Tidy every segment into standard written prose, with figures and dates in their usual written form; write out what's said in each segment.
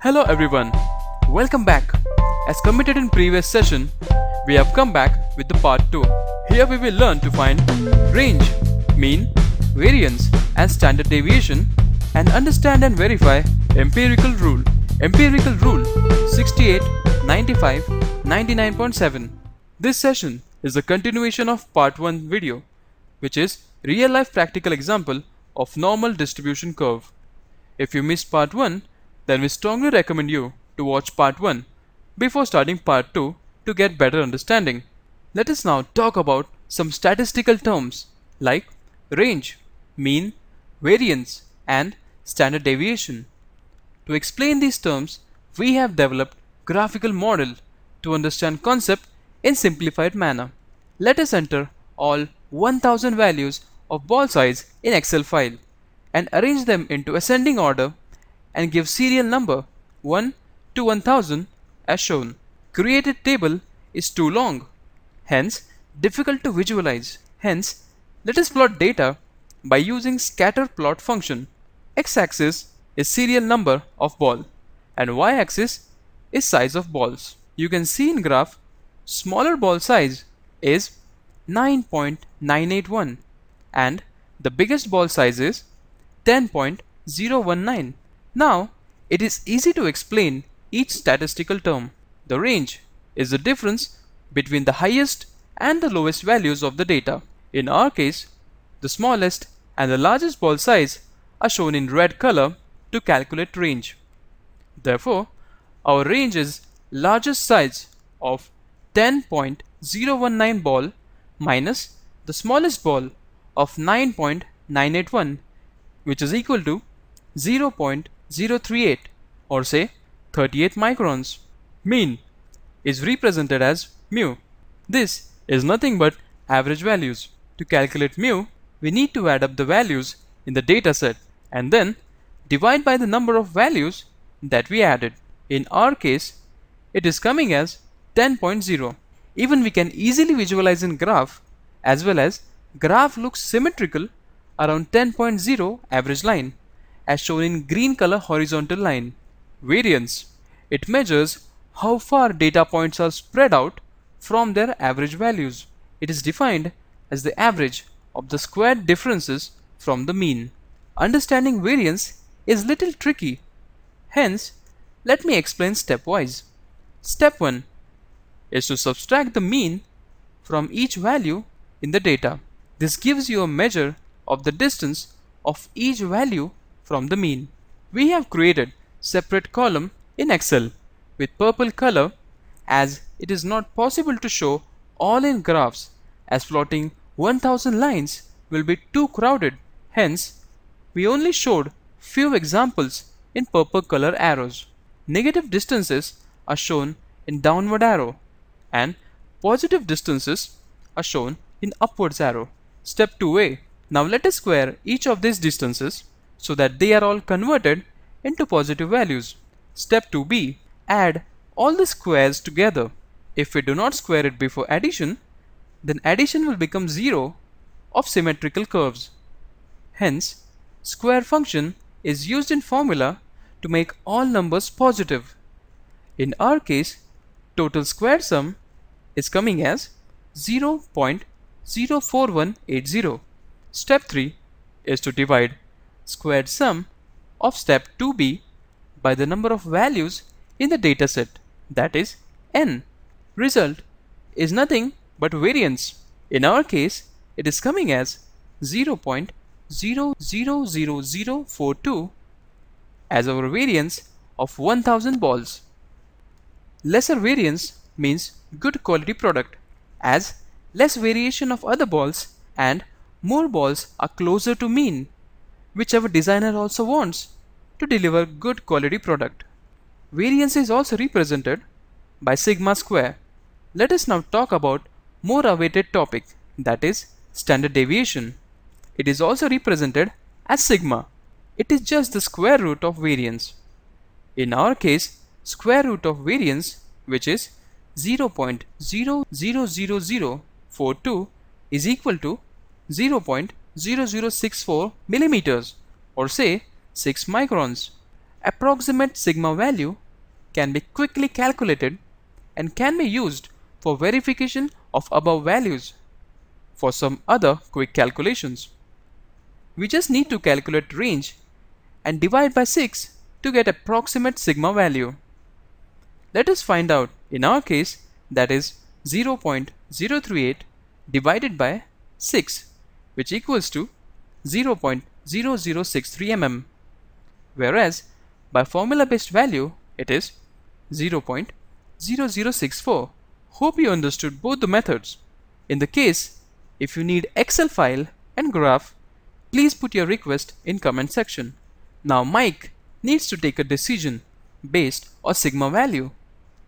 Hello everyone, welcome back. As committed in previous session, we have come back with the part 2. Here we will learn to find range, mean, variance and standard deviation and understand and verify empirical rule. Empirical rule 68, 95, 99.7. This session is a continuation of part 1 video, which is real life practical example of normal distribution curve. If you missed part 1, then we strongly recommend you to watch part 1 before starting part 2 to get better understanding. Let us now talk about some statistical terms like range, mean, variance and standard deviation. To explain these terms, we have developed graphical model to understand concept in simplified manner. Let us enter all 1000 values of ball size in Excel file and arrange them into ascending order and give serial number 1 to 1000 as shown. Created table is too long, hence difficult to visualize. Hence, let us plot data by using scatter plot function. X-axis is serial number of ball and y-axis is size of balls. You can see in graph smaller ball size is 9.981 and the biggest ball size is 10.019. Now, it is easy to explain each statistical term. The range is the difference between the highest and the lowest values of the data. In our case, the smallest and the largest ball size are shown in red color to calculate range. Therefore, our range is largest size of 10.019 ball minus the smallest ball of 9.981, which is equal to 0.038 or say 38 microns. Mean is represented as mu. This is nothing but average values. To calculate mu, we need to add up the values in the data set and then divide by the number of values that we added. In our case, it is coming as 10.0. Even we can easily visualize in graph as well as graph looks symmetrical around 10.0 average line as shown in green color horizontal line. Variance. It measures how far data points are spread out from their average values. It is defined as the average of the squared differences from the mean. Understanding variance is little tricky. Hence, let me explain stepwise. Step 1 is to subtract the mean from each value in the data. This gives you a measure of the distance of each value from the mean. We have created separate column in Excel with purple color as it is not possible to show all in graphs as plotting 1000 lines will be too crowded. Hence, we only showed few examples in purple color arrows. Negative distances are shown in downward arrow and positive distances are shown in upwards arrow. Step 2a. Now let us square each of these distances so that they are all converted into positive values. Step 2b. Add all the squares together. If we do not square it before addition, then addition will become 0 of symmetrical curves. Hence, square function is used in formula to make all numbers positive. In our case, total square sum is coming as 0.04180. Step 3 is to divide squared sum of step 2b by the number of values in the dataset, that is n. Result is nothing but variance. In our case, it is coming as 0.00042 as our variance of 1000 balls. Lesser variance means good quality product as less variation of other balls and more balls are closer to mean, which our designer also wants to deliver good quality product. Variance is also represented by sigma square. Let us now talk about more awaited topic, that is standard deviation. It is also represented as sigma. It is just the square root of variance. In our case, square root of variance, which is 0.00042 is equal to 0.0064 millimeters or say 6 microns. approximate sigma value can be quickly calculated and can be used for verification of above values. For some other quick calculations, we just need to calculate range and divide by 6 to get approximate sigma value. Let us find out in our case, that is 0.038 divided by 6, which equals to 0.0063 mm, whereas by formula based value it is 0.0064. Hope you understood both the methods. In the case, if you need Excel file and graph, please put your request in comment section. Now Mike needs to take a decision based on sigma value,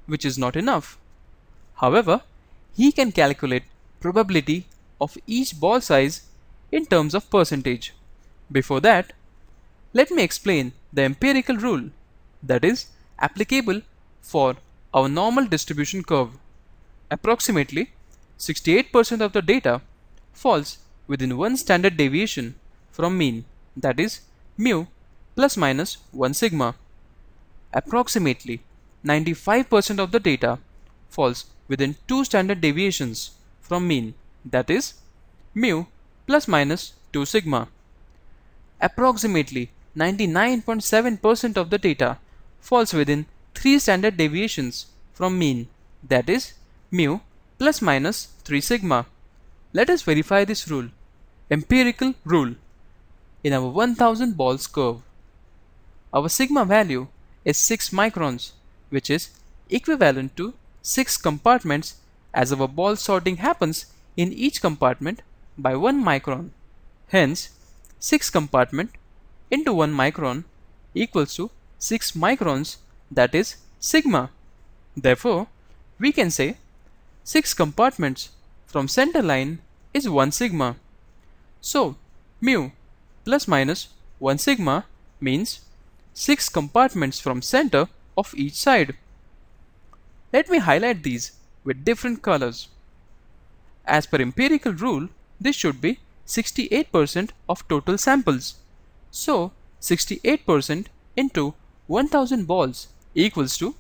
which is not enough. However, he can calculate probability of each ball size in terms of percentage. Before that, let me explain the empirical rule that is applicable for our normal distribution curve. Approximately 68% of the data falls within one standard deviation from mean, that is mu plus minus 1 sigma. Approximately 95% of the data falls within two standard deviations from mean, that is mu plus minus 2 sigma. Approximately 99.7% of the data falls within three standard deviations from mean, that is mu plus minus 3 sigma. Let us verify this rule. Empirical rule. In our 1000 balls curve, our sigma value is 6 microns, which is equivalent to 6 compartments, as our ball sorting happens in each compartment by 1 micron. Hence, 6 compartment into 1 micron equals to 6 microns, that is sigma. Therefore, we can say 6 compartments from center line is 1 sigma. So, mu plus minus 1 sigma means 6 compartments from center of each side. Let me highlight these with different colors. As per empirical rule, this should be 68% of total samples. So, 68% into 1000 balls equals to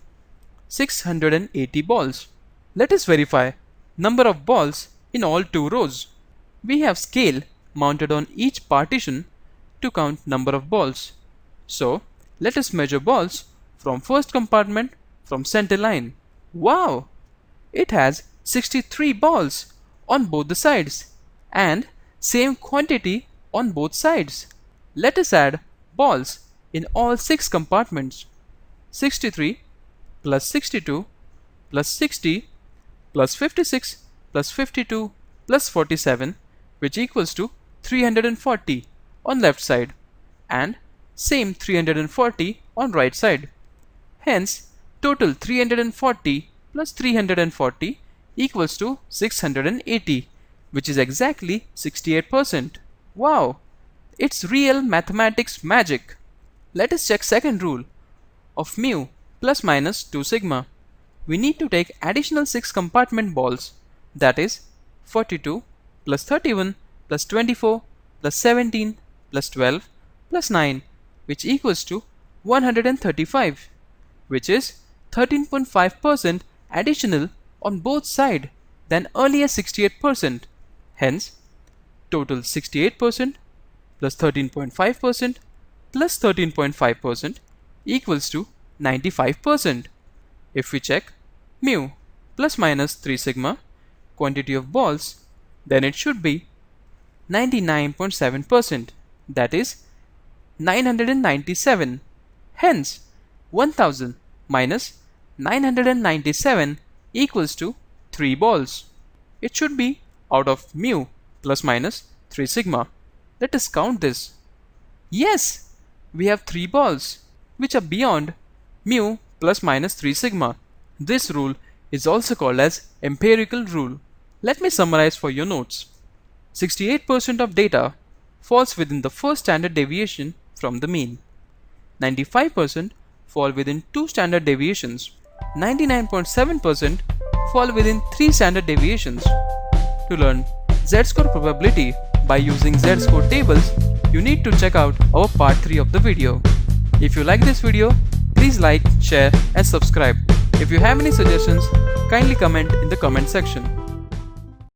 680 balls. Let us verify number of balls in all two rows. We have scale mounted on each partition to count number of balls. So, let us measure balls from first compartment from center line. Wow! It has 63 balls on both the sides and same quantity on both sides. Let us add balls in all 6 compartments. 63 plus 62 plus 60 plus 56 plus 52 plus 47, which equals to 340 on left side and same 340 on right side. Hence, total 340 plus 340 equals to 680, which is exactly 68%. Wow! It's real mathematics magic. Let us check second rule of mu plus minus 2 sigma. We need to take additional 6 compartment balls, that is 42 plus 31 plus 24 plus 17 plus 12 plus 9, which equals to 135, which is 13.5% additional on both sides than earlier 68%. Hence, total 68% plus 13.5% plus 13.5% equals to 95%. If we check mu plus minus 3 sigma quantity of balls, then it should be 99.7%, that is 997. Hence, 1000 minus 997 equals to 3 balls. It should be out of mu plus minus 3 sigma. Let us count this. Yes, we have 3 balls which are beyond mu plus minus 3 sigma. This rule is also called as empirical rule. Let me summarize for your notes. 68% of data falls within the first standard deviation from the mean. 95% fall within 2 standard deviations. 99.7% fall within 3 standard deviations. To learn Z-score probability by using Z-score tables, you need to check out our part 3 of the video. If you like this video, please like, share and subscribe. If you have any suggestions, kindly comment in the comment section.